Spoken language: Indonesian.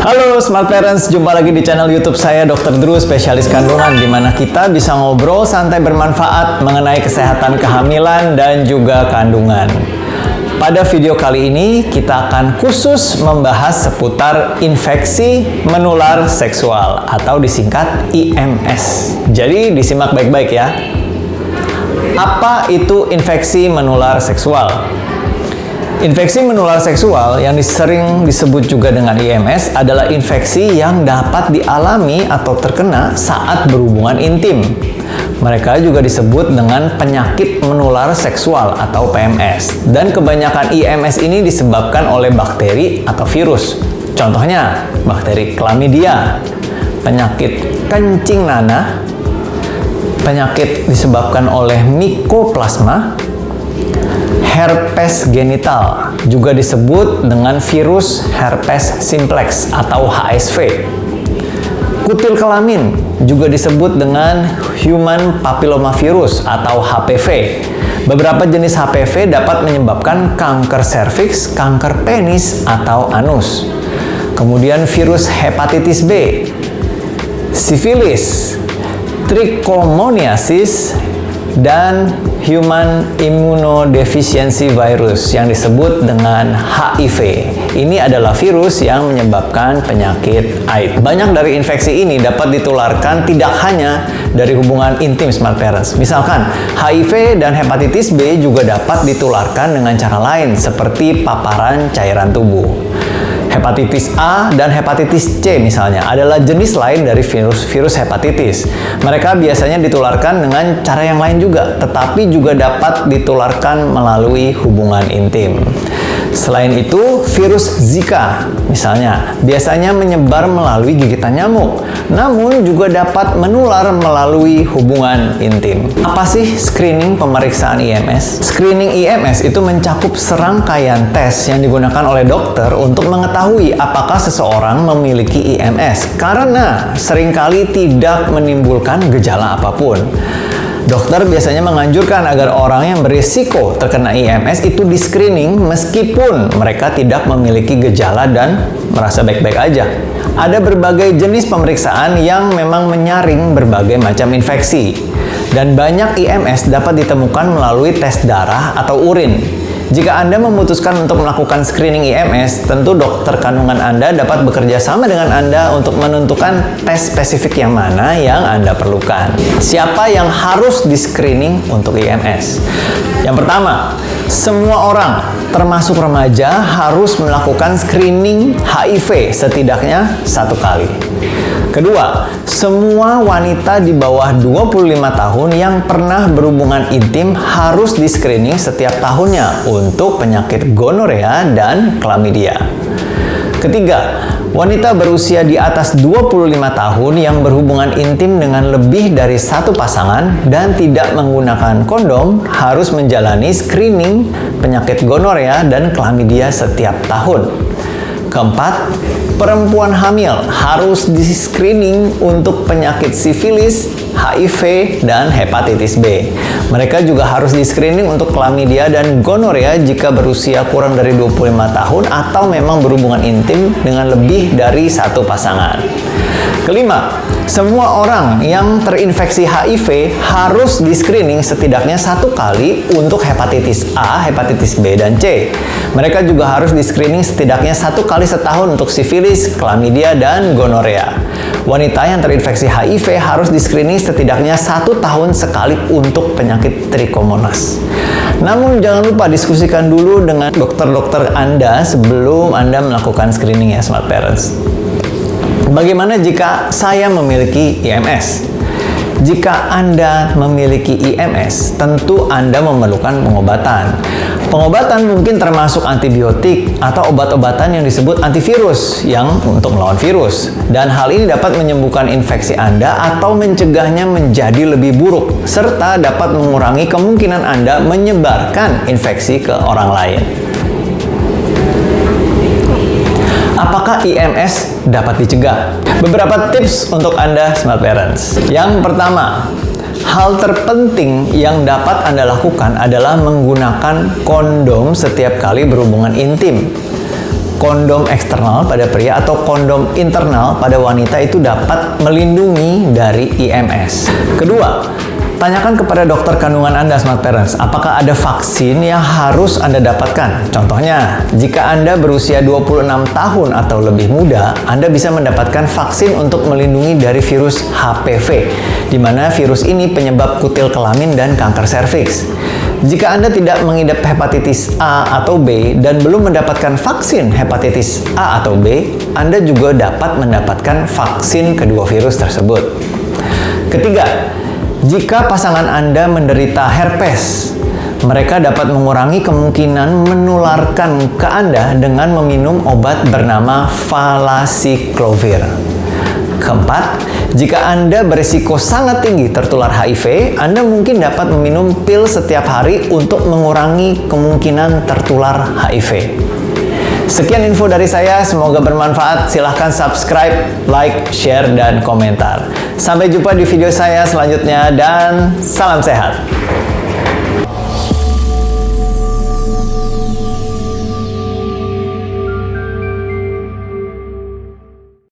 Halo Smart Parents, jumpa lagi di channel YouTube saya Dr. Drew, spesialis kandungan, di mana kita bisa ngobrol santai bermanfaat mengenai kesehatan kehamilan dan juga kandungan. Pada video kali ini kita akan khusus membahas seputar infeksi menular seksual atau disingkat IMS. Jadi disimak baik-baik ya. Apa itu infeksi menular seksual? Infeksi menular seksual yang sering disebut juga dengan IMS adalah infeksi yang dapat dialami atau terkena saat berhubungan intim. Mereka juga disebut dengan penyakit menular seksual atau PMS. Dan kebanyakan IMS ini disebabkan oleh bakteri atau virus. Contohnya, bakteri Chlamydia, penyakit kencing nanah, penyakit disebabkan oleh Mycoplasma, herpes genital, juga disebut dengan virus herpes simplex atau HSV. Kutil kelamin juga disebut dengan human papillomavirus atau HPV. Beberapa jenis HPV dapat menyebabkan kanker serviks, kanker penis, atau anus. Kemudian virus hepatitis B, sifilis, trichomoniasis, dan human immunodeficiency virus yang disebut dengan HIV. Ini adalah virus yang menyebabkan penyakit AIDS. Banyak dari infeksi ini dapat ditularkan tidak hanya dari hubungan intim Smart Parents. Misalkan, HIV dan hepatitis B juga dapat ditularkan dengan cara lain seperti paparan cairan tubuh. Hepatitis A dan hepatitis C misalnya adalah jenis lain dari virus hepatitis. Mereka biasanya ditularkan dengan cara yang lain juga, tetapi juga dapat ditularkan melalui hubungan intim. Selain itu, virus Zika misalnya biasanya menyebar melalui gigitan nyamuk, namun juga dapat menular melalui hubungan intim. Apa sih screening pemeriksaan IMS? Screening IMS itu mencakup serangkaian tes yang digunakan oleh dokter untuk mengetahui apakah seseorang memiliki IMS karena seringkali tidak menimbulkan gejala apapun. Dokter biasanya menganjurkan agar orang yang berisiko terkena IMS itu di-screening meskipun mereka tidak memiliki gejala dan merasa baik-baik aja. Ada berbagai jenis pemeriksaan yang memang menyaring berbagai macam infeksi. Dan banyak IMS dapat ditemukan melalui tes darah atau urin. Jika Anda memutuskan untuk melakukan screening IMS, tentu dokter kandungan Anda dapat bekerja sama dengan Anda untuk menentukan tes spesifik yang mana yang Anda perlukan. Siapa yang harus di-screening untuk IMS? Yang pertama, semua orang, termasuk remaja, harus melakukan screening HIV setidaknya 1 kali. Kedua, semua wanita di bawah 25 tahun yang pernah berhubungan intim harus di-screening setiap tahunnya untuk penyakit gonorea dan chlamydia. Ketiga, wanita berusia di atas 25 tahun yang berhubungan intim dengan lebih dari satu pasangan dan tidak menggunakan kondom harus menjalani screening penyakit gonorea dan chlamydia setiap tahun. Keempat, perempuan hamil harus di-screening untuk penyakit sifilis, HIV, dan hepatitis B. Mereka juga harus di-screening untuk chlamydia dan gonorea jika berusia kurang dari 25 tahun atau memang berhubungan intim dengan lebih dari satu pasangan. Kelima, semua orang yang terinfeksi HIV harus di-screening setidaknya 1 kali untuk hepatitis A, hepatitis B, dan C. Mereka juga harus di-screening setidaknya 1 kali setahun untuk sifilis, chlamydia, dan gonorea. Wanita yang terinfeksi HIV harus di-screening setidaknya 1 tahun sekali untuk penyakit trichomonas. Namun jangan lupa diskusikan dulu dengan dokter-dokter Anda sebelum Anda melakukan screening ya Smart Parents. Bagaimana jika saya memiliki IMS? Jika Anda memiliki IMS, tentu Anda memerlukan pengobatan. Pengobatan mungkin termasuk antibiotik atau obat-obatan yang disebut antivirus yang untuk melawan virus. Dan hal ini dapat menyembuhkan infeksi Anda atau mencegahnya menjadi lebih buruk, serta dapat mengurangi kemungkinan Anda menyebarkan infeksi ke orang lain. Apakah IMS dapat dicegah? Beberapa tips untuk Anda Smart Parents. Yang pertama, hal terpenting yang dapat Anda lakukan adalah menggunakan kondom setiap kali berhubungan intim. kondom eksternal pada pria atau kondom internal pada wanita itu dapat melindungi dari IMS. Kedua, tanyakan kepada dokter kandungan Anda, Smart Parents, apakah ada vaksin yang harus Anda dapatkan. Contohnya, jika Anda berusia 26 tahun atau lebih muda, Anda bisa mendapatkan vaksin untuk melindungi dari virus HPV, di mana virus ini penyebab kutil kelamin dan kanker serviks. Jika Anda tidak mengidap hepatitis A atau B dan belum mendapatkan vaksin hepatitis A atau B, Anda juga dapat mendapatkan vaksin kedua virus tersebut. Ketiga, jika pasangan Anda menderita herpes, mereka dapat mengurangi kemungkinan menularkan ke Anda dengan meminum obat bernama Valacyclovir. Keempat, jika Anda berisiko sangat tinggi tertular HIV, Anda mungkin dapat meminum pil setiap hari untuk mengurangi kemungkinan tertular HIV. Sekian info dari saya, semoga bermanfaat. Silahkan subscribe, like, share, dan komentar. Sampai jumpa di video saya selanjutnya dan salam sehat.